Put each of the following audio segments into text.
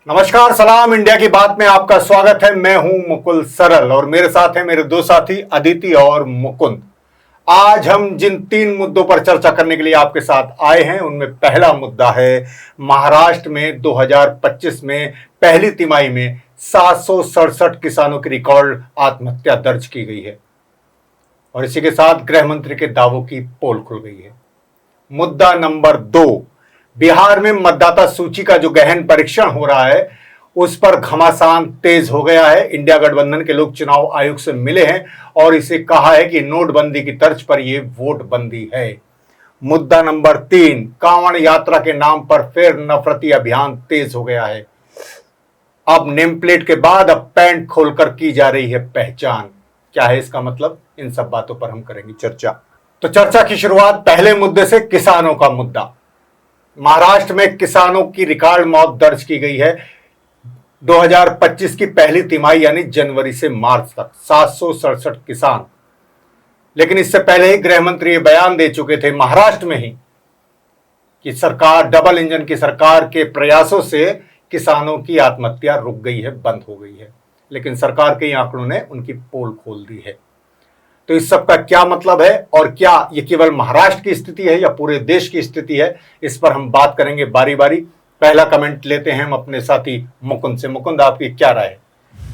नमस्कार, सलाम, इंडिया की बात में आपका स्वागत है। मैं हूं मुकुल सरल और मेरे साथ हैं मेरे दो साथी अदिति और मुकुंद। आज हम जिन तीन मुद्दों पर चर्चा करने के लिए आपके साथ आए हैं उनमें पहला मुद्दा है महाराष्ट्र में 2025 में पहली तिमाही में 767 किसानों की रिकॉर्ड आत्महत्या दर्ज की गई है और इसी के साथ गृह मंत्री के दावों की पोल खुल गई है। मुद्दा नंबर 2, बिहार में मतदाता सूची का जो गहन परीक्षण हो रहा है उस पर घमासान तेज हो गया है। इंडिया गठबंधन के लोग चुनाव आयोग से मिले हैं और इसे कहा है कि नोटबंदी की तर्ज पर यह वोट बंदी है। मुद्दा नंबर 3, कांवड़ यात्रा के नाम पर फिर नफरती अभियान तेज हो गया है। अब नेम प्लेट के बाद अब पैंट खोलकर की जा रही है पहचान। क्या है इसका मतलब? इन सब बातों पर हम करेंगे चर्चा। तो चर्चा की शुरुआत पहले मुद्दे से, किसानों का मुद्दा। महाराष्ट्र में किसानों की रिकॉर्ड मौत दर्ज की गई है 2025 की पहली तिमाही यानी जनवरी से मार्च तक 767 किसान। लेकिन इससे पहले ही गृह मंत्री ये बयान दे चुके थे महाराष्ट्र में ही कि सरकार, डबल इंजन की सरकार के प्रयासों से किसानों की आत्महत्या रुक गई है, बंद हो गई है। लेकिन सरकार के आंकड़ों ने उनकी पोल खोल दी है। तो इस सब का क्या मतलब है और क्या ये केवल महाराष्ट्र की स्थिति है या पूरे देश की स्थिति है, इस पर हम बात करेंगे बारी बारी। पहला कमेंट लेते हैं हम अपने साथी मुकुंद से। मुकुंद, आपकी क्या राय है?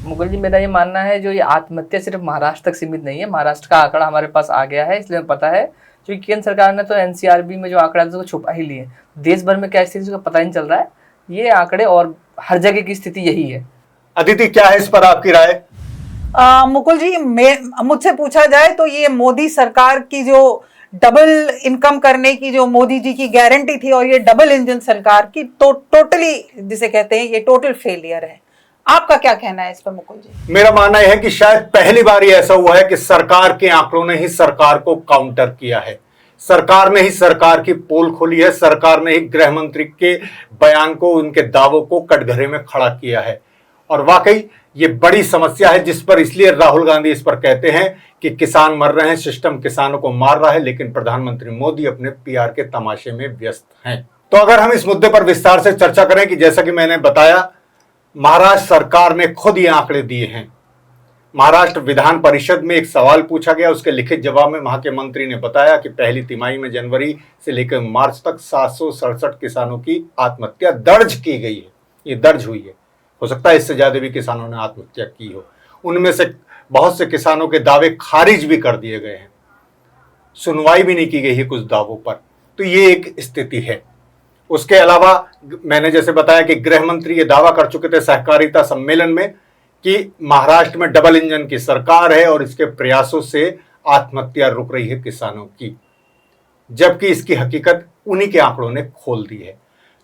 मुकुल जी, मेरा ये मानना है जो ये आत्महत्या सिर्फ महाराष्ट्र तक सीमित नहीं है। महाराष्ट्र का आंकड़ा हमारे पास आ गया है, इसलिए हमें पता है। क्योंकि केंद्र सरकार ने तो एनसीआरबी में जो आंकड़ा है उसको छुपा ही लिए। देश भर में क्या स्थिति उसका पता ही नहीं चल रहा है। ये आंकड़े और हर जगह की स्थिति यही है। अदिति, क्या है इस पर आपकी राय? मुकुल जी, मुझसे पूछा जाए तो ये मोदी सरकार की जो डबल इनकम करने की जो मोदी जी की गारंटी थी और ये डबल इंजन सरकार की तो टोटली जिसे कहते हैं ये टोटल फेलियर है। आपका क्या कहना है इस पर मुकुल जी? मेरा मानना यह है कि शायद पहली बार ही ऐसा हुआ है कि सरकार के आंकड़ों ने ही सरकार को काउंटर किया है। सरकार ने ही सरकार की पोल खोली है। सरकार ने ही गृह मंत्री के बयान को, उनके दावों को कटघरे में खड़ा किया है। और वाकई ये बड़ी समस्या है जिस पर इसलिए राहुल गांधी इस पर कहते हैं कि किसान मर रहे हैं, सिस्टम किसानों को मार रहा है, लेकिन प्रधानमंत्री मोदी अपने पीआर के तमाशे में व्यस्त हैं। तो अगर हम इस मुद्दे पर विस्तार से चर्चा करें कि जैसा कि मैंने बताया, महाराष्ट्र सरकार ने खुद ये आंकड़े दिए हैं। महाराष्ट्र विधान परिषद में एक सवाल पूछा गया, उसके लिखित जवाब में वहां के मंत्री ने बताया कि पहली तिमाही में जनवरी से लेकर मार्च तक 767 किसानों की आत्महत्या दर्ज की गई है। ये दर्ज हुई है, हो सकता है इससे ज्यादा भी किसानों ने आत्महत्या की हो। उनमें से बहुत से किसानों के दावे खारिज भी कर दिए गए हैं, सुनवाई भी नहीं की गई है कुछ दावों पर। तो ये एक स्थिति है। उसके अलावा मैंने जैसे बताया कि गृह मंत्री ये दावा कर चुके थे सहकारिता सम्मेलन में कि महाराष्ट्र में डबल इंजन की सरकार है और इसके प्रयासों से आत्महत्या रुक रही है किसानों की, जबकि इसकी हकीकत उन्हीं के आंकड़ों ने खोल दी है।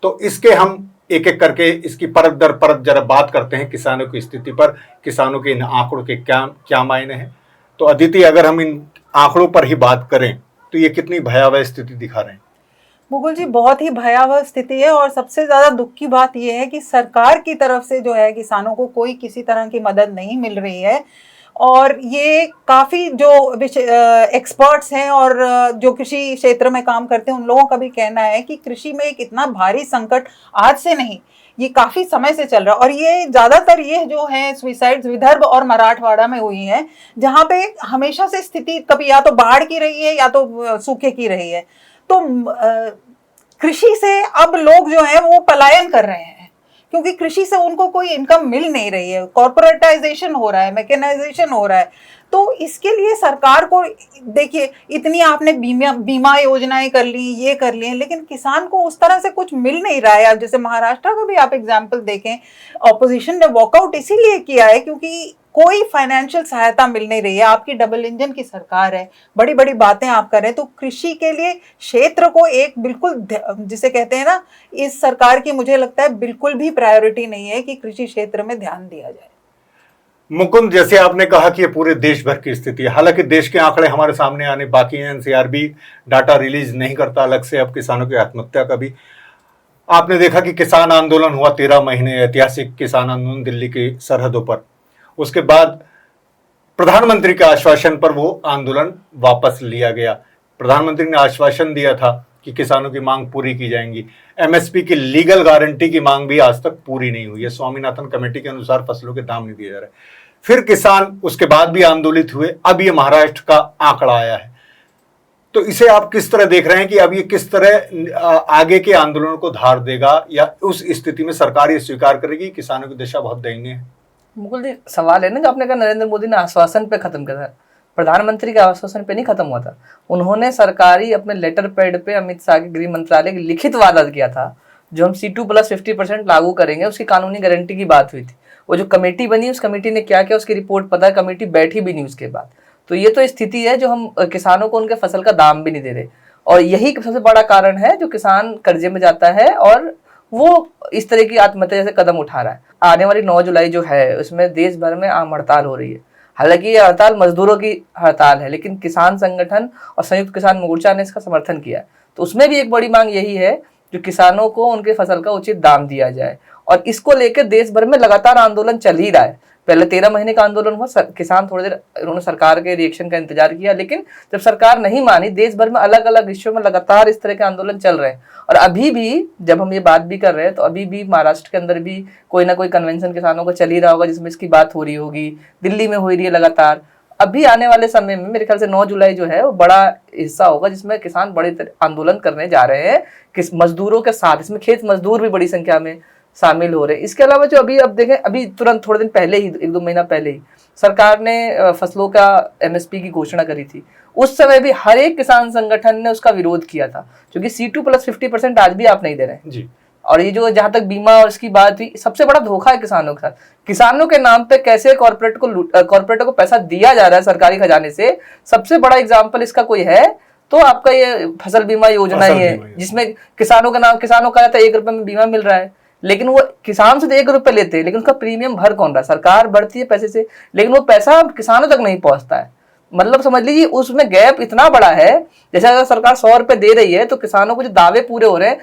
तो इसके हम एक एक करके इसकी परत दर परत जरा बात करते हैं किसानों की स्थिति पर, किसानों के इन आंकड़ों के क्या क्या मायने हैं। तो अदिति, अगर हम इन आंकड़ों पर ही बात करें तो ये कितनी भयावह स्थिति दिखा रहे हैं? मुकुल जी, बहुत ही भयावह स्थिति है और सबसे ज्यादा दुख की बात यह है कि सरकार की तरफ से जो है किसानों को कोई किसी तरह की मदद नहीं मिल रही है। और ये काफ़ी जो एक्सपर्ट्स हैं और जो कृषि क्षेत्र में काम करते हैं उन लोगों का भी कहना है कि कृषि में एक इतना भारी संकट आज से नहीं, ये काफ़ी समय से चल रहा है। और ये ज़्यादातर ये जो है सुसाइड्स विदर्भ और मराठवाड़ा में हुई हैं, जहाँ पे हमेशा से स्थिति कभी या तो बाढ़ की रही है या तो सूखे की रही है। तो कृषि से अब लोग जो है वो पलायन कर रहे हैं क्योंकि कृषि से उनको कोई इनकम मिल नहीं रही है। कॉर्पोरेटाइजेशन हो रहा है, मैकेनाइजेशन हो रहा है। तो इसके लिए सरकार को देखिए, इतनी आपने बीमा योजनाएं कर ली, ये कर ली, लेकिन किसान को उस तरह से कुछ मिल नहीं रहा है। अब जैसे महाराष्ट्र का भी आप एग्जाम्पल देखें, ऑपोजिशन ने वॉकआउट इसीलिए किया है क्योंकि कोई फाइनेंशियल सहायता मिल नहीं रही है। आपकी डबल इंजन की सरकार है, बड़ी बड़ी बातें आप कर रहे हैं। तो कृषि के लिए क्षेत्र को एक बिल्कुल जिसे कहते हैं ना, इस सरकार की मुझे लगता है बिल्कुल भी प्रायोरिटी नहीं है कि कृषि क्षेत्र में ध्यान दिया जाए। मुकुंद, जैसे आपने कहा कि ये पूरे देश भर की स्थिति है, हालांकि देश के आंकड़े हमारे सामने आने बाकी हैं। एनसीआरबी डाटा रिलीज नहीं करता अलग से अब किसानों की आत्महत्या का भी। आपने देखा कि किसान आंदोलन हुआ 13 महीने, ऐतिहासिक किसान आंदोलन दिल्ली की सरहदों पर। उसके बाद प्रधानमंत्री के आश्वासन पर वो आंदोलन वापस लिया गया। प्रधानमंत्री ने आश्वासन दिया था कि किसानों की मांग पूरी की जाएंगी। एमएसपी की लीगल गारंटी की मांग भी आज तक पूरी नहीं हुई है। स्वामीनाथन कमेटी के अनुसार फसलों के दाम नहीं दिए जा रहे। फिर किसान उसके बाद भी आंदोलित हुए। अब ये महाराष्ट्र का आंकड़ा आया है, तो इसे आप किस तरह देख रहे हैं कि अब ये किस तरह आगे के आंदोलनों को धार देगा, या उस स्थिति में सरकार ये स्वीकार करेगी किसानों की दशा बहुत दयनीय है? मुकुल जी, सवाल है ना जो आपने कहा नरेंद्र मोदी ने आश्वासन पे खत्म किया था, प्रधानमंत्री के आश्वासन पे नहीं खत्म हुआ था। उन्होंने सरकारी अपने लेटर पैड पे अमित शाह के गृह मंत्रालय की लिखित वादा किया था, जो हम C2+50% लागू करेंगे, उसकी कानूनी गारंटी की बात हुई थी। वो जो कमेटी बनी, उस कमेटी ने क्या किया उसकी रिपोर्ट पता है, कमेटी बैठी भी नहीं उसके बाद। तो ये तो स्थिति है जो हम किसानों को उनके फसल का दाम भी नहीं दे रहे, और यही सबसे बड़ा कारण है जो किसान कर्जे में जाता है और वो इस तरह की आत्महत्या जैसे कदम उठा रहा है। आने वाली 9 जुलाई जो है उसमें देश भर में आम हड़ताल हो रही है। हालांकि ये हड़ताल मजदूरों की हड़ताल है, लेकिन किसान संगठन और संयुक्त किसान मोर्चा ने इसका समर्थन किया। तो उसमें भी एक बड़ी मांग यही है जो किसानों को उनके फसल का उचित दाम दिया जाए, और इसको लेकर देश भर में लगातार आंदोलन चल ही रहा है। पहले 13 महीने का आंदोलन हुआ, किसान थोड़ी देर उन्होंने सरकार के रिएक्शन का इंतजार किया, लेकिन जब सरकार नहीं मानी, देश भर में अलग अलग विषयों में लगातार इस तरह के आंदोलन चल रहे हैं। और अभी भी जब हम ये बात भी कर रहे हैं, तो अभी भी महाराष्ट्र के अंदर भी कोई ना कोई कन्वेंशन किसानों का चल ही रहा होगा जिसमें इसकी बात हो रही होगी। दिल्ली में हो रही है लगातार। अभी आने वाले समय में मेरे ख्याल से 9 जुलाई जो है वो बड़ा हिस्सा होगा जिसमें किसान बड़े आंदोलन करने जा रहे हैं किस मजदूरों के साथ। इसमें खेत मजदूर भी बड़ी संख्या में शामिल हो रहे हैं। इसके अलावा जो अभी अब देखें, अभी तुरंत थोड़े दिन पहले ही, 1-2 महीना पहले ही सरकार ने फसलों का MSP की घोषणा करी थी। उस समय भी हर एक किसान संगठन ने उसका विरोध किया था, क्योंकि C2+50% आज भी आप नहीं दे रहे हैं जी। और ये जो जहां तक बीमा और इसकी बात हुई, सबसे बड़ा धोखा है किसानों के साथ। किसानों के नाम पे कैसे कॉर्पोरेट को पैसा दिया जा रहा है सरकारी खजाने से, सबसे बड़ा एग्जाम्पल इसका कोई है तो आपका ये फसल बीमा योजना ही है, जिसमें किसानों का नाम, किसानों का 1 रुपए में बीमा मिल रहा है, लेकिन वो किसान से 1 रुपए लेते हैं, लेकिन उसका प्रीमियम भर कौन रहा है? सरकार भरती है पैसे से, लेकिन वो पैसा किसानों तक नहीं पहुंचता है। मतलब समझ लीजिए उसमें गैप इतना बड़ा है। जैसे अगर सरकार 100 रुपए दे रही है तो किसानों को जो दावे पूरे हो रहे हैं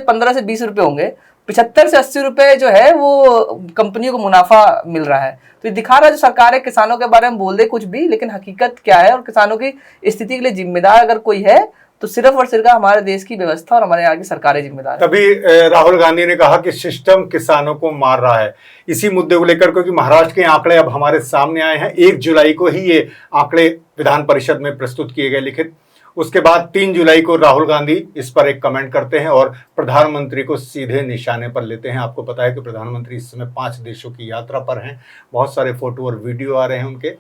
15 से 20 रुपए होंगे, 75 से 80 रुपए जो है वो कंपनियों को मुनाफा मिल रहा है। तो ये दिखा रहा है जो सरकार है किसानों के बारे में बोल दे कुछ भी, लेकिन हकीकत क्या है और किसानों की स्थिति के लिए जिम्मेदार अगर कोई है तो सिर्फ और सिर्फ हमारे देश की व्यवस्था और हमारे यहाँ की सरकारें जिम्मेदार है। तभी राहुल गांधी ने कहा कि सिस्टम किसानों को मार रहा है। इसी मुद्दे को लेकर, क्योंकि महाराष्ट्र के आंकड़े अब हमारे सामने आए हैं, 1 जुलाई को ही ये आंकड़े विधान परिषद में प्रस्तुत किए गए लिखित। उसके बाद 3 जुलाई को राहुल गांधी इस पर एक कमेंट करते हैं और प्रधानमंत्री को सीधे निशाने पर लेते हैं। आपको पता है कि प्रधानमंत्री इस समय 5 देशों की यात्रा पर हैं। बहुत सारे फोटो और वीडियो आ रहे हैं उनके,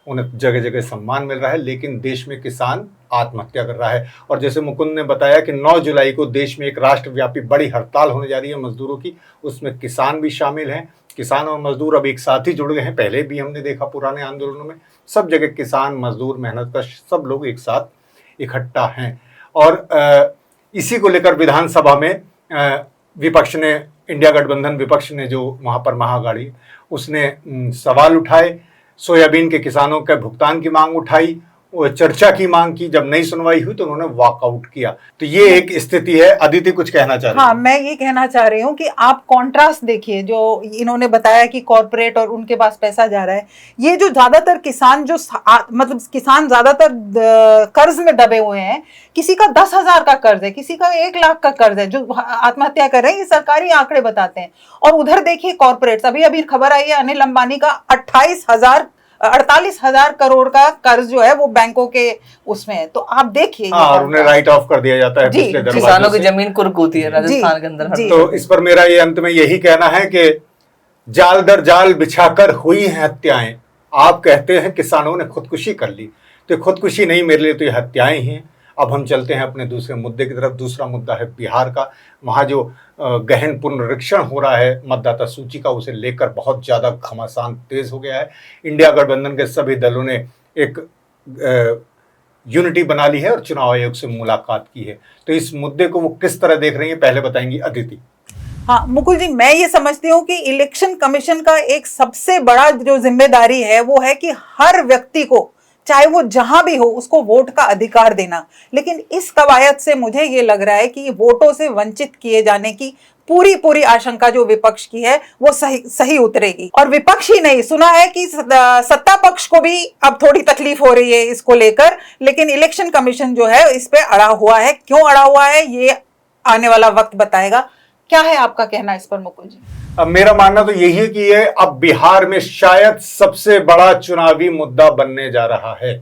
उन्हें जगह जगह सम्मान मिल रहा है, लेकिन देश में किसान आत्महत्या कर रहा है। और जैसे मुकुंद ने बताया कि 9 जुलाई को देश में एक राष्ट्रव्यापी बड़ी हड़ताल होने जा रही है मजदूरों की, उसमें किसान भी शामिल हैं। किसान और मजदूर अब एक साथ ही जुड़ गए हैं। पहले भी हमने देखा पुराने आंदोलनों में सब जगह किसान, मजदूर, मेहनतकश सब लोग एक साथ इकट्ठा हैं। और इसी को लेकर विधानसभा में विपक्ष ने, इंडिया गठबंधन विपक्ष ने जो वहाँ पर महाअघाड़ी, उसने सवाल उठाए, सोयाबीन के किसानों के भुगतान की मांग उठाई, चर्चा की मांग की। जब नई सुनवाई हुई तो उन्होंने वॉकआउट किया। तो ये एक स्थिति है। अदिति कुछ कहना चाह रही है? हाँ, मैं ये कहना चाह रही हूँ कि आप कॉन्ट्रास्ट देखिए, जो इन्होंने बताया कि कॉर्पोरेट और उनके पास पैसा जा रहा है। ये जो ज्यादातर किसान जो मतलब किसान ज्यादातर कर्ज में दबे हुए हैं, किसी का 10,000 का कर्ज है, किसी का 1 लाख का कर्ज है, जो आत्महत्या कर रहे हैं, ये सरकारी आंकड़े बताते हैं। और उधर देखिए कॉर्पोरेट, अभी अभी खबर आई है अनिल अंबानी का 48,000 करोड़ का कर्ज जो है वो बैंकों के उसमें है। तो आप देखिए, और उन्हें राइट ऑफ कर दिया जाता है पिछले दरवाजे से। किसानों की जमीन कुर्क होती है राजस्थान के अंदर। तो इस पर मेरा ये अंत में यही कहना है कि जाल दर जाल बिछाकर हुई हैं हत्याएं। आप कहते हैं किसानों ने खुदकुशी कर ली, तो खुदकुशी नहीं, मेरे लिए तो ये हत्याएं ही हैं। अब हम चलते हैं अपने दूसरे मुद्दे की तरफ। दूसरा मुद्दा है बिहार का। वहाँ जो गहन पुनरीक्षण हो रहा है मतदाता सूची का, उसे लेकर बहुत ज़्यादा घमासान तेज हो गया है। इंडिया गठबंधन के सभी दलों ने एक यूनिटी बना ली है और चुनाव आयोग से मुलाकात की है। तो इस मुद्दे को वो किस तरह देख रही है, पहले बताएंगी अदिति। हाँ मुकुल जी, मैं ये समझती हूँ कि इलेक्शन कमीशन का एक सबसे बड़ा जो जिम्मेदारी है वो है कि हर व्यक्ति को, चाहे वो जहां भी हो, उसको वोट का अधिकार देना। लेकिन इस कवायद से मुझे ये लग रहा है कि वोटों से वंचित किए जाने की पूरी पूरी आशंका जो विपक्ष की है वो सही उतरेगी। और विपक्ष ही नहीं, सुना है कि सत्ता पक्ष को भी अब थोड़ी तकलीफ हो रही है इसको लेकर, लेकिन इलेक्शन कमीशन जो है इस पे अड़ा हुआ है। क्यों अड़ा हुआ है ये आने वाला वक्त बताएगा। क्या है आपका कहना इस पर मुकुल जी? अब मेरा मानना तो यही है कि ये अब बिहार में शायद सबसे बड़ा चुनावी मुद्दा बनने जा रहा है।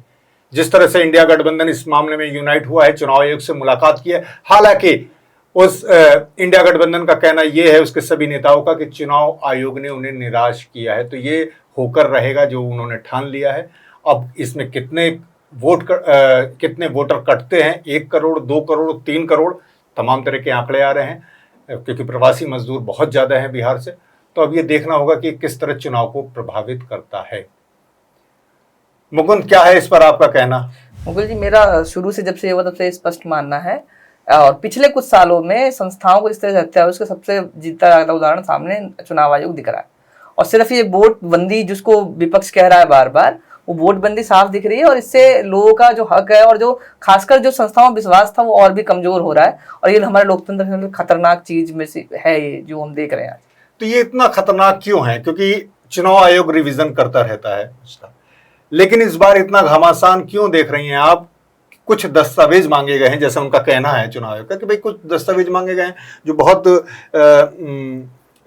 जिस तरह से इंडिया गठबंधन इस मामले में यूनाइट हुआ है, चुनाव आयोग से मुलाकात की है, हालांकि उस इंडिया गठबंधन का कहना यह है उसके सभी नेताओं का कि चुनाव आयोग ने उन्हें निराश किया है, तो ये होकर रहेगा जो उन्होंने ठान लिया है। अब इसमें कितने वोटर कटते हैं, 1 करोड़, 2 करोड़, 3 करोड़, तमाम तरह के आंकड़े आ रहे हैं, क्योंकि प्रवासी मजदूर बहुत ज्यादा हैं बिहार से। तो अब ये देखना होगा कि किस तरह चुनाव को प्रभावित करता है। मुकुंद, क्या है इस पर आपका कहना? मुकुल जी, मेरा शुरू से जब से ये हुआ तब से स्पष्ट मानना है, और पिछले कुछ सालों में संस्थाओं को जिस तरह से हत्या हुई उसका सबसे जीता जाता उदाहरण सामने चुनाव आयोग दिख रहा है। और सिर्फ ये वोट बंदी जिसको विपक्ष कह रहा है बार बार, वो वोट बंदी साफ दिख रही है, और इससे लोगों का जो हक है और जो खासकर जो संस्थाओं में विश्वास था वो और भी कमजोर हो रहा है। और ये हमारे लोकतंत्र में खतरनाक चीज में से है ये जो हम देख रहे हैं आज। तो ये इतना खतरनाक क्यों है? क्योंकि चुनाव आयोग रिवीजन करता रहता है, लेकिन इस बार इतना घमासान क्यों देख रही हैं आप? कुछ दस्तावेज मांगे गए हैं, जैसे उनका कहना है चुनाव आयोग का कि भाई कुछ दस्तावेज मांगे गए हैं जो बहुत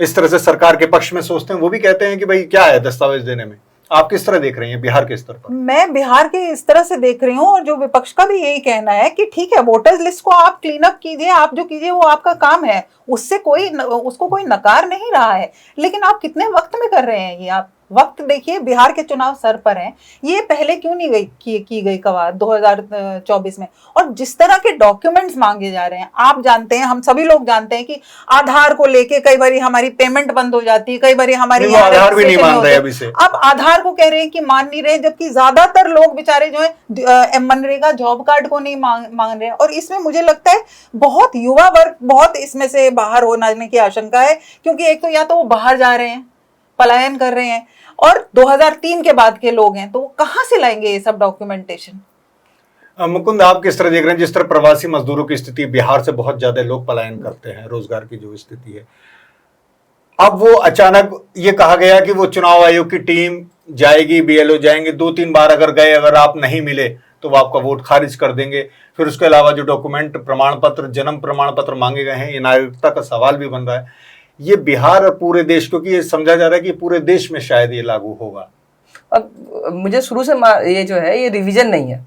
इस तरह से सरकार के पक्ष में सोचते हैं। वो भी कहते हैं कि भाई क्या है दस्तावेज देने में। आप किस तरह देख रही हैं बिहार के स्तर पर? मैं बिहार के इस तरह से देख रही हूँ, और जो विपक्ष का भी यही कहना है कि ठीक है, वोटर्स लिस्ट को आप क्लीन अप कीजिए, आप जो कीजिए वो आपका काम है, उससे उसको कोई नकार नहीं रहा है, लेकिन आप कितने वक्त में कर रहे हैं ये? आप वक्त देखिए, बिहार के चुनाव सर पर हैं, ये पहले क्यों नहीं की गई कवायद 2024 में? और जिस तरह के डॉक्यूमेंट्स मांगे जा रहे हैं, आप जानते हैं, हम सभी लोग जानते हैं कि आधार को लेके कई बार हमारी पेमेंट बंद हो जाती है, कई बार हमारी आधार भी नहीं मान रहे अभी से। अब आधार को कह रहे हैं कि मान नहीं रहे, जबकि ज्यादातर लोग बेचारे जो है मनरेगा जॉब कार्ड को नहीं मांग रहे हैं। और इसमें मुझे लगता है बहुत युवा वर्ग बहुत इसमें से बाहर होने की आशंका है, क्योंकि एक तो या तो वो बाहर जा रहे हैं, पलायन कर रहे हैं, और 2003 के बाद के लोग हैं, तो वो कहां से लाएंगे ये सब डॉक्यूमेंटेशन? मुकुंद, आप किस तरह देख रहे हैं? जिस तरह प्रवासी मजदूरों की स्थिति, बिहार से बहुत ज्यादा लोग पलायन करते हैं, रोजगार की जो स्थिति है, अब वो अचानक ये कहा गया कि वो चुनाव आयोग की टीम जाएगी, बीएलओ जाएंगे, 2-3 बार अगर गए, अगर आप नहीं मिले तो वो आपका वोट खारिज कर देंगे। फिर उसके अलावा जो डॉक्यूमेंट, प्रमाण पत्र, जन्म प्रमाण पत्र मांगे गए हैं, ये नागरिकता का सवाल भी बन रहा है। ये बिहार और पूरे देश, क्योंकि ये समझा जा रहा है कि पूरे देश में शायद ये लागू होगा। अब मुझे शुरू से ये जो है ये रिवीजन नहीं है,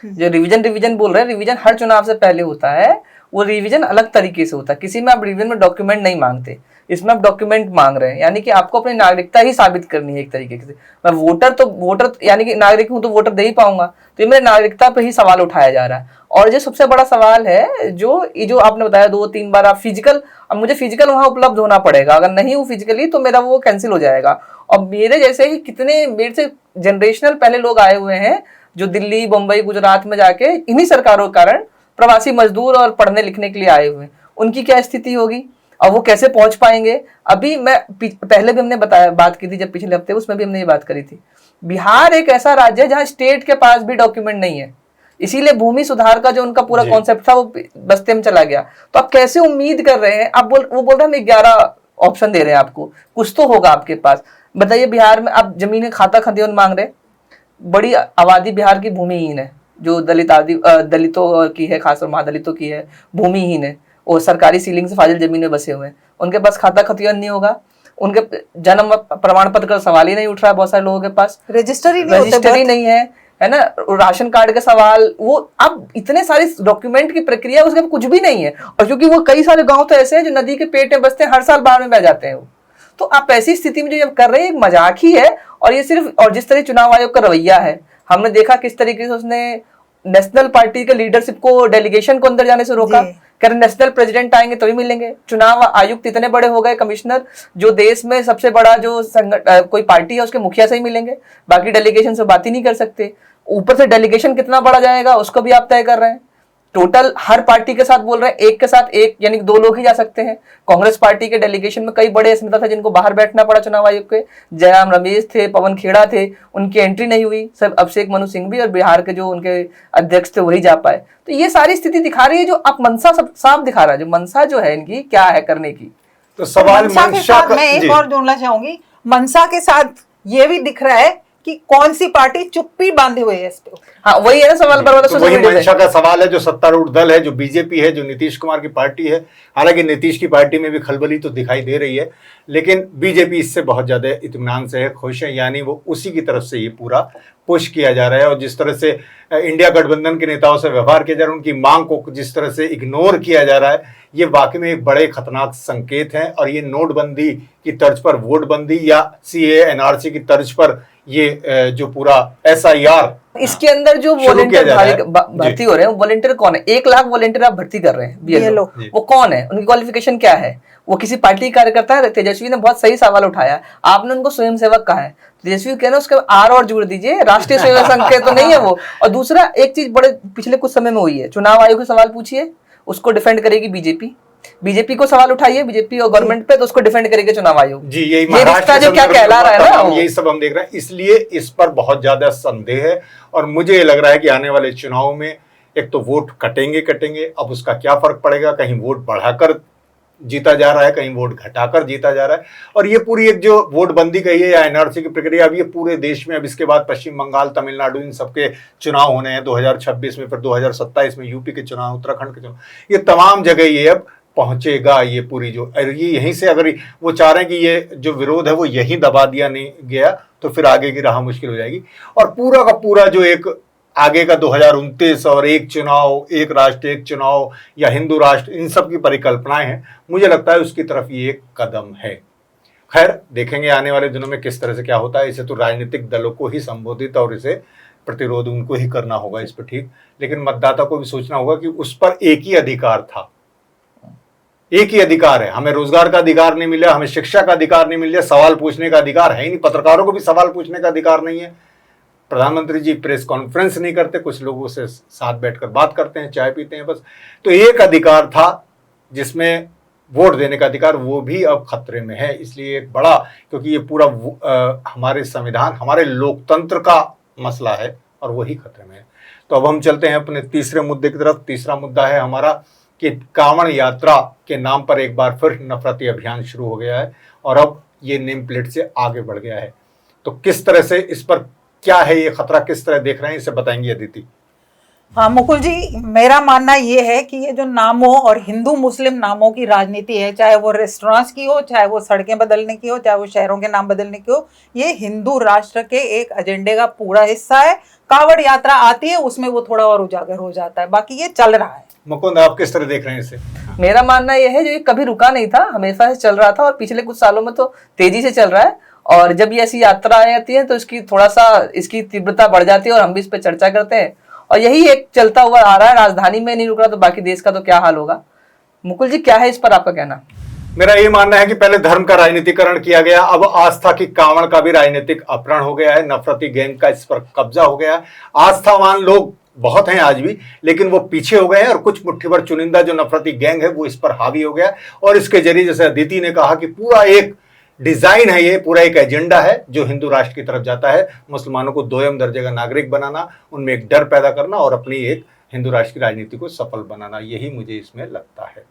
जो रिवीजन बोल रहे हैं, रिवीजन हर चुनाव से पहले होता है। वो रिवीजन अलग तरीके से होता है। किसी में आप रिवीजन में डॉक्यूमेंट नहीं मांगते, इसमें आप डॉक्यूमेंट मांग रहे हैं, यानी कि आपको अपनी नागरिकता ही साबित करनी है एक तरीके से। मैं वोटर यानी कि नागरिक हूं तो वोटर दे ही पाऊंगा, तो ये मेरे नागरिकता पे ही सवाल उठाया जा रहा है। और जो सबसे बड़ा सवाल है, जो आपने बताया 2-3 बार आप फिजिकल, अब मुझे फिजिकल वहां उपलब्ध होना पड़ेगा, अगर नहीं हूँ फिजिकली तो मेरा वो कैंसिल हो जाएगा। और मेरे जैसे ही कितने मेरे से जनरेशनल पहले लोग आए हुए हैं जो दिल्ली, मुंबई, गुजरात में जाके इन्हीं सरकारों के कारण प्रवासी मजदूर और पढ़ने लिखने के लिए आए हुए हैं, उनकी क्या स्थिति होगी और वो कैसे पहुंच पाएंगे? अभी मैं पहले भी हमने बात की थी, जब पिछले हफ्ते उसमें भी हमने ये बात करी थी। बिहार एक ऐसा राज्य है जहां स्टेट के पास भी डॉक्यूमेंट नहीं है, इसीलिए भूमि सुधार का जो उनका पूरा कॉन्सेप्ट था वो बस्ते में चला गया। तो आप कैसे उम्मीद कर रहे हैं? वो बोल रहे हैं हम 11 ऑप्शन दे रहे हैं आपको, कुछ तो होगा आपके पास। बताइए, बिहार में आप जमीन खाता खतियान मांग रहे, बड़ी आबादी बिहार की भूमिहीन है, जो दलितों की है, खासकर महादलितों की है, भूमिहीन है, और सरकारी सीलिंग से फाजिल जमीन में बसे हुए हैं। उनके पास खाता खतियान नहीं होगा, उनके जन्म प्रमाण पत्र का सवाल ही नहीं उठ रहा है, बहुत सारे लोगों के पास रजिस्टर ही नहीं है ना, राशन कार्ड का सवाल, वो अब इतने सारे डॉक्यूमेंट की प्रक्रिया, उसके कुछ भी नहीं है। और क्योंकि वो कई सारे गांव तो ऐसे हैं जो नदी के पेट में बसते हैं, हर साल बाढ़ में बह जाते हैं वो। तो आप ऐसी स्थिति में जो ये कर रहे हैं एक मजाक ही है। और ये सिर्फ, और जिस तरह चुनाव आयोग का रवैया है, हमने देखा किस तरीके से उसने नेशनल पार्टी के लीडरशिप को, डेलीगेशन को अंदर जाने से रोका। कह रहे नेशनल प्रेसिडेंट आएंगे तभी मिलेंगे। चुनाव आयुक्त इतने बड़े हो गए, कमिश्नर, जो देश में सबसे बड़ा जो कोई पार्टी है उसके मुखिया से ही मिलेंगे, बाकी डेलीगेशन से बात ही नहीं कर सकते। ऊपर से डेलीगेशन कितना बड़ा जाएगा उसको भी आप तय कर रहे हैं। टोटल हर पार्टी के साथ बोल रहे हैं, एक के साथ एक, यानी 2 लोग ही जा सकते हैं। कांग्रेस पार्टी के डेलीगेशन में कई बड़े ऐसे नेता थे जिनको बाहर बैठना पड़ा चुनाव आयोग के, जयराम रमेश थे, पवन खेड़ा थे, उनकी एंट्री नहीं हुई। सब अभिषेक मनु सिंह भी और बिहार के जो उनके अध्यक्ष थे वही जा पाए। तो ये सारी स्थिति दिखा रही है, जो आप मंशा साफ दिखा रहा है, जो मंशा जो है इनकी क्या है करने की। तो सवाल मनसा के मंशा साथ का, मैं जी। एक और जोड़ना चाहूंगी, मनसा के साथ ये भी दिख रहा है कि कौन सी पार्टी चुप्पी बांधे हुए है इस पे। हाँ वही है ना सवाल पर वाला तो सोशल वही मीडिया से। मंशा का सवाल है, जो सत्तारूढ़ दल है, जो बीजेपी है, जो नीतीश कुमार की पार्टी है। हालांकि नीतीश की पार्टी में भी खलबली तो दिखाई दे रही है, लेकिन बीजेपी इससे बहुत ज्यादा इत्मीनान से है, खुश है। यानी वो उसी की तरफ से ये पूरा पुश किया जा रहा है। और जिस तरह से इंडिया गठबंधन के नेताओं से व्यवहार किया जा रहा है, उनकी मांग को जिस तरह से इग्नोर किया जा रहा है, ये वाकई में एक बड़े खतरनाक संकेत हैं। और ये नोटबंदी की तर्ज पर वोटबंदी या सीए एनआरसी की तर्ज पर ये जो पूरा SIR इसके अंदर जो शुरू किया वॉलेंटियर जा रहा है। भर्ती हो रहे हैं, वॉलेंटियर कौन है? 1 लाख वॉलेंटियर आप भर्ती कर रहे हैं BLO। जी। वो कौन है? उनकी क्वालिफिकेशन क्या है? वो किसी पार्टी के कार्यकर्ता है? तेजस्वी ने बहुत सही सवाल उठाया, आपने उनको स्वयंसेवक कहा है, तेजस्वी कह रहे हैं उसके आर और जोड़ दीजिए, राष्ट्रीय स्वयं संघ के तो नहीं है वो। और दूसरा एक चीज बड़े पिछले कुछ समय में हुई है, चुनाव आयोग को सवाल पूछिए, उसको डिफेंड करेगी बीजेपी को सवाल उठाइए बीजेपी और गवर्नमेंट पे, तो उसको डिफेंड करेगी चुनाव आयोग। जी, यही ये रिश्ता जो क्या कहला रहा है ना, यही सब हम देख रहे हैं। इसलिए इस पर बहुत ज्यादा संदेह है। और मुझे ये लग रहा है कि आने वाले चुनाव में एक तो वोट कटेंगे, अब उसका क्या फर्क पड़ेगा, कहीं वोट बढ़ाकर जीता जा रहा है, कहीं वोट घटाकर जीता जा रहा है। और ये पूरी एक जो वोट बंदी कही है या एनआरसी की प्रक्रिया, अब ये पूरे देश में, अब इसके बाद पश्चिम बंगाल, तमिलनाडु, इन सबके चुनाव होने हैं 2026 में, फिर 2027 में यूपी के चुनाव, उत्तराखंड के चुनाव, ये तमाम जगह ये अब पहुंचेगा। ये पूरी जो ये यहीं से, अगर वो चाह रहे हैं कि ये जो विरोध है वो यहीं दबा दिया नहीं गया, तो फिर आगे की राह मुश्किल हो जाएगी। और पूरा का पूरा जो एक आगे का 2029 और एक चुनाव, एक राष्ट्र एक चुनाव या हिंदू राष्ट्र, इन सब की परिकल्पनाएं हैं, मुझे लगता है उसकी तरफ ये एक कदम है। खैर, देखेंगे आने वाले दिनों में किस तरह से क्या होता है। इसे तो राजनीतिक दलों को ही संबोधित और इसे प्रतिरोध उनको ही करना होगा इस पर, ठीक। लेकिन मतदाता को भी सोचना होगा कि उस पर एक ही अधिकार था, एक ही अधिकार है। हमें रोजगार का अधिकार नहीं मिला, हमें शिक्षा का अधिकार नहीं मिला, सवाल पूछने का अधिकार है ही नहीं, पत्रकारों को भी सवाल पूछने का अधिकार नहीं है। प्रधानमंत्री जी प्रेस कॉन्फ्रेंस नहीं करते, कुछ लोगों से साथ बैठकर बात करते हैं, चाय पीते हैं, बस। तो एक अधिकार था जिसमें वोट देने का अधिकार, वो भी अब खतरे में है। इसलिए एक बड़ा, क्योंकि ये पूरा हमारे संविधान, हमारे लोकतंत्र का मसला है और वही खतरे में है। तो अब हम चलते हैं अपने तीसरे मुद्दे की तरफ। तीसरा मुद्दा है हमारा कि कांवड़ यात्रा के नाम पर एक बार फिर नफरती अभियान शुरू हो गया है और अब ये नेम प्लेट से आगे बढ़ गया है। तो किस तरह से, इस पर क्या है ये खतरा, किस तरह देख रहे हैं, इसे बताएंगी अदिति। हाँ मुकुल जी, मेरा मानना ये है कि ये जो नामों और हिंदू मुस्लिम नामों की राजनीति है, चाहे वो रेस्टोरेंट्स की हो, चाहे वो सड़कें बदलने की हो, चाहे वो शहरों के नाम बदलने की हो, ये हिंदू राष्ट्र के एक एजेंडे का पूरा हिस्सा है। कांवड़ यात्रा आती है, उसमें वो थोड़ा और उजागर हो जाता है, बाकी ये चल रहा है। मुकुंद, आप किस तरह देख रहे हैं इसे? मेरा मानना यह है जो ये कभी रुका नहीं था, हमेशा से चल रहा था और पिछले कुछ सालों में तो तेजी से चल रहा है। और जब ये ऐसी यात्राएं आती हैं तो इसकी थोड़ा सा इसकी तीव्रता बढ़ जाती है और हम भी इस पर चर्चा करते हैं। और यही एक चलता हुआ आ रहा है, राजधानी में नहीं रुक रहा तो बाकी देश का तो क्या हाल होगा। मुकुल जी, क्या है इस पर आपका कहना? मेरा ये मानना है कि पहले धर्म का राजनीतिकरण किया गया, अब आस्था की कांवड़ का भी राजनीतिक अपहरण हो गया है। नफरती गैंग का इस पर कब्जा हो गया है। आस्थावान लोग बहुत हैं आज भी, लेकिन वो पीछे हो गए हैं और कुछ मुट्ठी भर चुनिंदा जो नफरती गैंग है वो इस पर हावी हो गया। और इसके जरिए, जैसे अदिति ने कहा, कि पूरा एक डिजाइन है, ये पूरा एक एजेंडा है जो हिंदू राष्ट्र की तरफ जाता है। मुसलमानों को दोयम दर्जे का नागरिक बनाना, उनमें एक डर पैदा करना और अपनी एक हिंदू राष्ट्र की राजनीति को सफल बनाना, यही मुझे इसमें लगता है।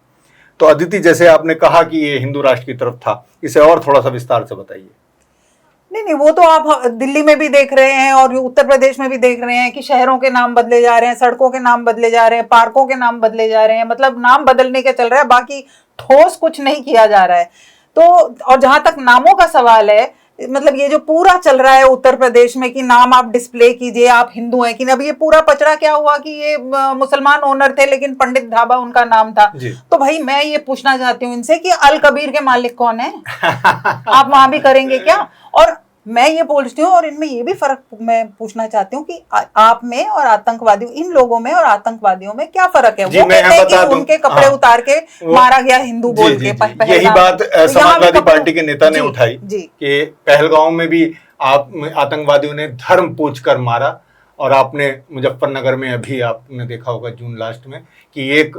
तो अदिति, जैसे आपने कहा कि ये हिंदू राष्ट्र की तरफ था, इसे और थोड़ा सा विस्तार से बताइए। नहीं, वो तो आप दिल्ली में भी देख रहे हैं और उत्तर प्रदेश में भी देख रहे हैं कि शहरों के नाम बदले जा रहे हैं, सड़कों के नाम बदले जा रहे हैं, पार्कों के नाम बदले जा रहे हैं, मतलब नाम बदलने के चल रहा है, बाकी ठोस कुछ नहीं किया जा रहा है। तो और जहां तक नामों का सवाल है, मतलब ये जो पूरा चल रहा है उत्तर प्रदेश में कि नाम आप डिस्प्ले कीजिए, आप हिंदू हैं कि नहीं। अब ये पूरा पचड़ा क्या हुआ कि ये मुसलमान ओनर थे लेकिन पंडित ढाबा उनका नाम था। तो भाई मैं ये पूछना चाहती हूँ इनसे कि अल कबीर के मालिक कौन है? आप वहां भी करेंगे क्या? और मैं ये बोलती हूँ, और इनमें ये भी फर्क मैं पूछना चाहती हूँ कि आप में और आतंकवादियों, इन लोगों में और आतंकवादियों में क्या फर्क है? वो कहते हैं कि उनके कपड़े उतार के मारा गया हिंदू बोल के। यही बात समाजवादी पार्टी के नेता ने उठाई कि पहलगांव में भी आतंकवादियों ने धर्म पूछ कर मारा। और आपने मुजफ्फरनगर में अभी आपने देखा होगा जून लास्ट में कि एक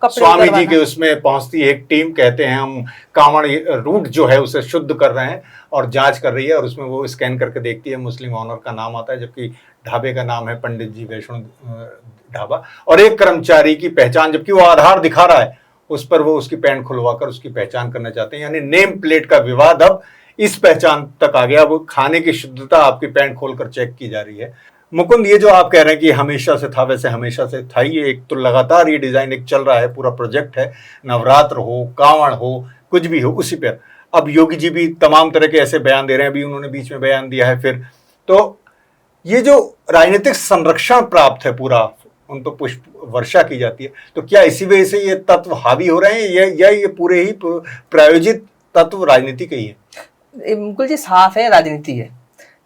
स्वामी जी के उसमें पहुंचती है एक टीम, कहते हैं हम कांवड़ रूट जो है उसे शुद्ध कर रहे हैं और जांच कर रही है, और उसमें वो स्कैन करके देखती है, मुस्लिम ऑनर का नाम आता है, जबकि ढाबे का नाम है पंडित जी वैष्णो ढाबा, और एक कर्मचारी की पहचान, जबकि वो आधार दिखा रहा है, उस पर वो उसकी पैंट खुलवाकर उसकी पहचान करना चाहते हैं। यानी नेम प्लेट का विवाद अब इस पहचान तक आ गया। वो खाने की शुद्धता आपकी पैंट खोलकर चेक की जा रही है। मुकुंद, ये जो आप कह रहे हैं कि हमेशा से था, वैसे हमेशा से था ही। एक तो लगातार ये डिजाइन एक चल रहा है, पूरा प्रोजेक्ट है, नवरात्र हो, कांवड़ हो, कुछ भी हो, उसी पर अब योगी जी भी तमाम तरह के ऐसे बयान दे रहे हैं। अभी उन्होंने बीच में बयान दिया है फिर। तो ये जो राजनीतिक संरक्षण प्राप्त है पूरा, उन पर पुष्प वर्षा की जाती है, तो क्या इसी वजह से ये तत्व हावी हो रहे हैं या ये पूरे ही प्रायोजित तत्व राजनीति के ही है? बिल्कुल जी, साफ है राजनीति है।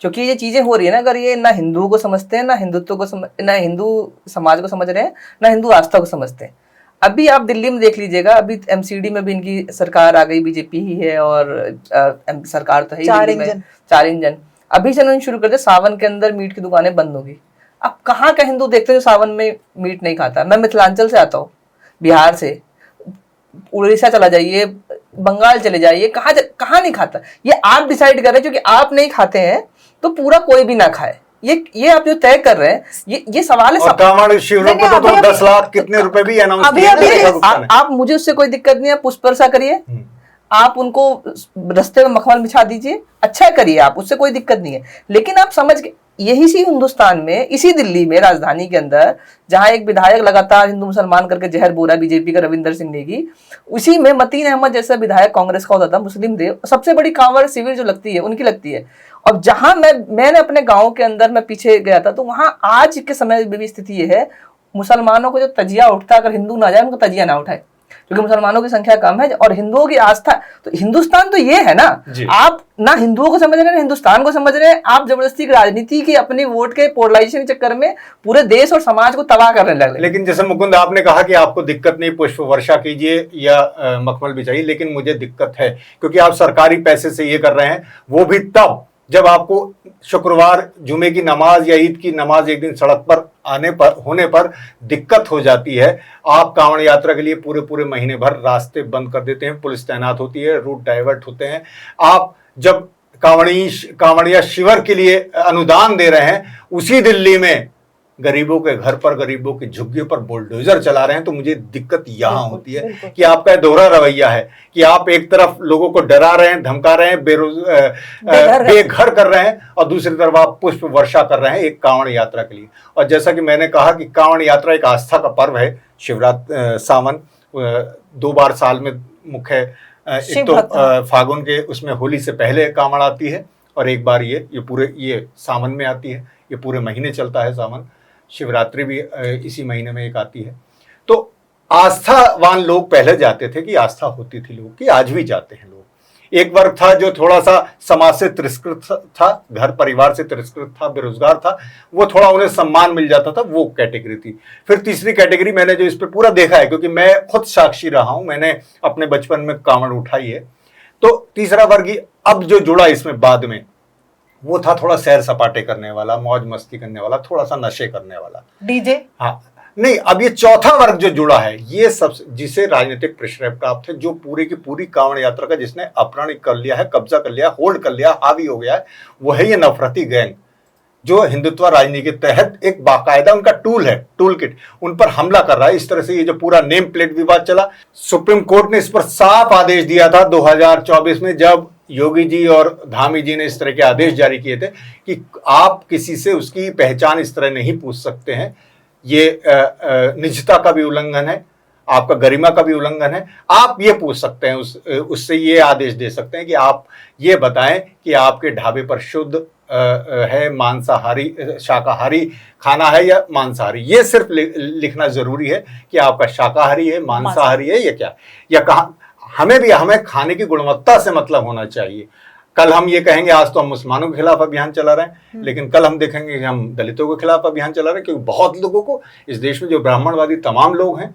क्योंकि ये चीजें हो रही है ना, अगर ये ना हिंदुओं को समझते हैं, ना हिंदुत्व को ना हिंदू समाज को समझ रहे हैं, ना हिंदू आस्था को समझते हैं। अभी आप दिल्ली में देख लीजिएगा, अभी एमसीडी में भी इनकी सरकार आ गई, बीजेपी ही है, और सरकार तो है ही दिल्ली में, 4 इंजन। अभी से उन्होंने शुरू कर दिया, सावन के अंदर मीट की दुकानें बंद होगी। अब कहाँ का हिंदू देखते हैं जो सावन में मीट नहीं खाता? मैं मिथिलांचल से आता हूँ, बिहार से, उड़ीसा चला जाइए, बंगाल चले जाइए, कहाँ नहीं खाता? ये आप डिसाइड कर रहे हैं, क्योंकि आप नहीं खाते हैं तो पूरा कोई भी ना खाए। ये आप जो तय कर रहे हैं, ये सवाल है। कांवड़ शिविरों को तो 10 लाख कितने रुपए भी अनाउंस किए। आप मुझे उससे कोई दिक्कत नहीं है, पुष्प वर्षा करिए, आप उनको रास्ते में मखमल बिछा दीजिए, अच्छा करिए आप, उससे कोई दिक्कत नहीं है। लेकिन आप समझ के, यही सी हिंदुस्तान में, इसी दिल्ली में, राजधानी के अंदर, जहां एक विधायक लगातार हिंदू मुसलमान करके जहर बोला बीजेपी का रविंदर सिंह नेगी, उसी में मतीन अहमद जैसा विधायक कांग्रेस का होता था, मुस्लिम देव, सबसे बड़ी कांवड़ शिविर जो लगती है उनकी लगती है। और जहां मैंने अपने गांव के अंदर, मैं पीछे गया था, तो वहां आज के समय में भी स्थिति ये है, मुसलमानों को जो तजिया उठता, अगर हिंदू ना जाए उनको तजिया ना उठाए, क्योंकि मुसलमानों की संख्या कम है और हिंदुओं की आस्था। तो हिंदुस्तान तो ये है ना, आप ना हिंदुओं को समझ रहे हैं ना हिंदुस्तान को समझ रहे हैं, आप जबरदस्ती की राजनीति की, अपने वोट के पोलराइजेशन के चक्कर में पूरे देश और समाज को तबाह करने लगे। लेकिन जैसे मुकुंद आपने कहा कि आपको दिक्कत नहीं, पुष्प वर्षा कीजिए या मखमल बिछाइए, लेकिन मुझे दिक्कत है, क्योंकि आप सरकारी पैसे से ये कर रहे हैं, वो भी तब जब आपको शुक्रवार जुमे की नमाज या ईद की नमाज एक दिन सड़क पर होने पर दिक्कत हो जाती है। आप कांवड़ यात्रा के लिए पूरे महीने भर रास्ते बंद कर देते हैं, पुलिस तैनात होती है, रूट डाइवर्ट होते हैं। आप जब कांवड़िया शिविर के लिए अनुदान दे रहे हैं, उसी दिल्ली में गरीबों के घर पर, गरीबों की झुग्गियों पर बुलडोजर चला रहे हैं। तो मुझे दिक्कत यहां होती है कि आपका दोहरा रवैया है कि आप एक तरफ लोगों को डरा रहे हैं, धमका रहे हैं, बेघर कर रहे हैं, और दूसरी तरफ आप पुष्प वर्षा कर रहे हैं एक कांवड़ यात्रा के लिए। और जैसा कि मैंने कहा कि कांवड़ यात्रा एक आस्था का पर्व है। शिवरात्रि, सावन 2 बार साल में मुख्य, एक तो फागुन के उसमें होली से पहले कांवड़ आती है, और एक बार ये सावन में आती है। ये पूरे महीने चलता है सावन। शिवरात्रि भी इसी महीने में एक आती है। तो आस्थावान लोग पहले जाते थे, कि आस्था होती थी लोग की, आज भी जाते हैं लोग। एक वर्ग था जो थोड़ा सा समाज से तिरस्कृत था, घर परिवार से तिरस्कृत था, बेरोजगार था, वो थोड़ा उन्हें सम्मान मिल जाता था, वो कैटेगरी थी। फिर तीसरी कैटेगरी मैंने जो इस पे पूरा देखा है, क्योंकि मैं खुद साक्षी रहा हूं, मैंने अपने बचपन में कांवड़ उठाई है। तो तीसरा वर्ग अब जो जुड़ा इसमें बाद में, वो था थोड़ा सैर सपाटे करने वाला, मौज मस्ती करने वाला, थोड़ा सा नशे करने वाला, डीजे। हाँ, नहीं, अब ये चौथा वर्ग जो जुड़ा है, ये सब जिसे राजनीतिक प्रश्रय प्राप्त है, जो पूरी की पूरी कांवड़ यात्रा का जिसने अपहरण कर लिया है, कब्जा कर लिया, होल्ड कर लिया, हावी हो गया है, वो है ये नफरती गैंग, जो हिंदुत्व राजनीति के तहत एक बाकायदा उनका टूल है, टूल किट, उन पर हमला कर रहा है। इस तरह से ये जो पूरा नेम प्लेट विवाद चला, सुप्रीम कोर्ट ने इस पर साफ आदेश दिया था 2024 में, जब योगी जी और धामी जी ने इस तरह के आदेश जारी किए थे कि आप किसी से उसकी पहचान इस तरह नहीं पूछ सकते हैं। ये निजता का भी उल्लंघन है, आपका गरिमा का भी उल्लंघन है। आप ये पूछ सकते हैं, उससे ये आदेश दे सकते हैं कि आप ये बताएं कि आपके ढाबे पर शुद्ध है, मांसाहारी, शाकाहारी खाना है या मांसाहारी। ये सिर्फ लिखना जरूरी है कि आपका शाकाहारी है, मांसाहारी है, या क्या, या कहाँ। हमें खाने की गुणवत्ता से मतलब होना चाहिए। कल हम ये कहेंगे आज तो हम मुसलमानों के खिलाफ अभियान चला रहे हैं, लेकिन कल हम देखेंगे कि हम दलितों के खिलाफ अभियान चला रहे हैं, क्योंकि बहुत लोगों को इस देश में जो ब्राह्मणवादी तमाम लोग हैं,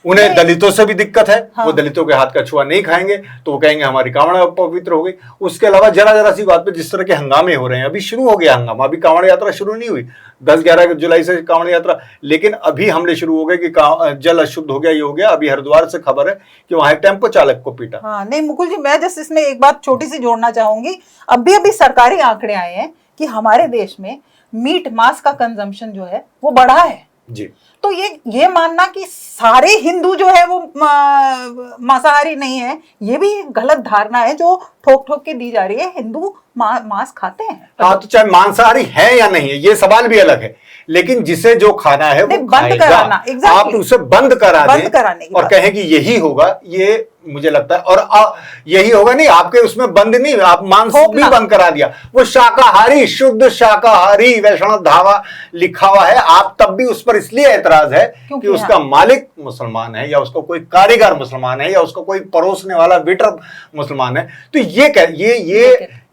उन्हें दलितों से भी दिक्कत है। हाँ। वो दलितों के हाथ का छुआ नहीं खाएंगे तो वो कहेंगे हमारी कांवड़ पवित्र हो गई। उसके अलावा जरा सी बात पे जिस तरह के हंगामे हो रहे हैं, अभी शुरू हो गया हंगामा, अभी कांवड़ यात्रा शुरू नहीं हुई, 10-11 जुलाई से कांवड़ यात्रा, लेकिन अभी हमले शुरू हो गए कि जल अशुद्ध हो गया, ये हो गया। अभी हरिद्वार से खबर है कि वहां टेम्पो चालक को पीटा। हाँ, नहीं मुकुल जी, मैं जस्ट इसमें एक बात छोटी सी जोड़ना चाहूंगी। अभी सरकारी आंकड़े आए हैं कि हमारे देश में मीट मांस का कंजम्पशन जो है वो बढ़ा है। जी। तो ये मानना कि सारे हिंदू जो है वो मांसाहारी नहीं है, ये भी गलत धारणा है जो ठोक ठोक के दी जा रही है। हिंदू मांस खाते हैं। हाँ, तो चाहे मांसाहारी है या नहीं है ये सवाल भी अलग है, लेकिन जिसे जो खाना है वो बंद खाएगा। कराना, exactly। आप उसे बंद कराने दें की और बात। कहें कि यही होगा, ये मुझे लगता है। और यही होगा नहीं, आपके उसमें बंद नहीं, आप मांस भी बंद करा दिया, वो शाकाहारी, शुद्ध शाकाहारी वैष्णव धावा लिखा हुआ है, आप तब भी उस पर इसलिए ऐतराज है कि उसका मालिक मुसलमान है, या उसका कोई कारीगर मुसलमान है, या उसका कोई परोसने वाला वेटर मुसलमान है। तो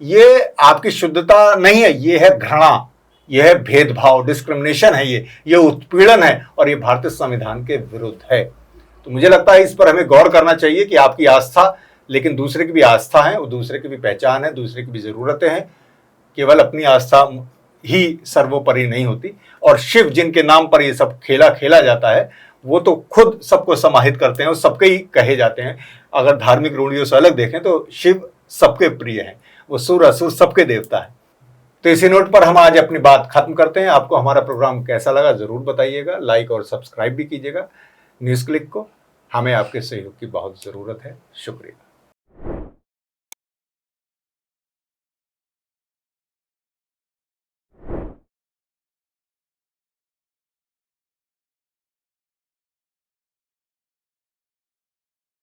ये आपकी शुद्धता नहीं है, ये है घृणा, यह है भेदभाव, डिस्क्रिमिनेशन है, ये उत्पीड़न है, और ये भारतीय संविधान के विरुद्ध है। तो मुझे लगता है इस पर हमें गौर करना चाहिए कि आपकी आस्था, लेकिन दूसरे की भी आस्था है, और दूसरे की भी पहचान है, दूसरे की भी जरूरतें हैं। केवल अपनी आस्था ही सर्वोपरि नहीं होती। और शिव जिनके नाम पर ये सब खेला खेला जाता है, वो तो खुद सबको समाहित करते हैं और सबके ही कहे जाते हैं। अगर धार्मिक रूढ़ियों से अलग देखें तो शिव सबके प्रिय हैं, वो सुर असुर सबके देवता है। तो इसी नोट पर हम आज अपनी बात खत्म करते हैं। आपको हमारा प्रोग्राम कैसा लगा जरूर बताइएगा, लाइक और सब्सक्राइब भी कीजिएगा न्यूज़ क्लिक को। हमें आपके सहयोग की बहुत ज़रूरत है। शुक्रिया।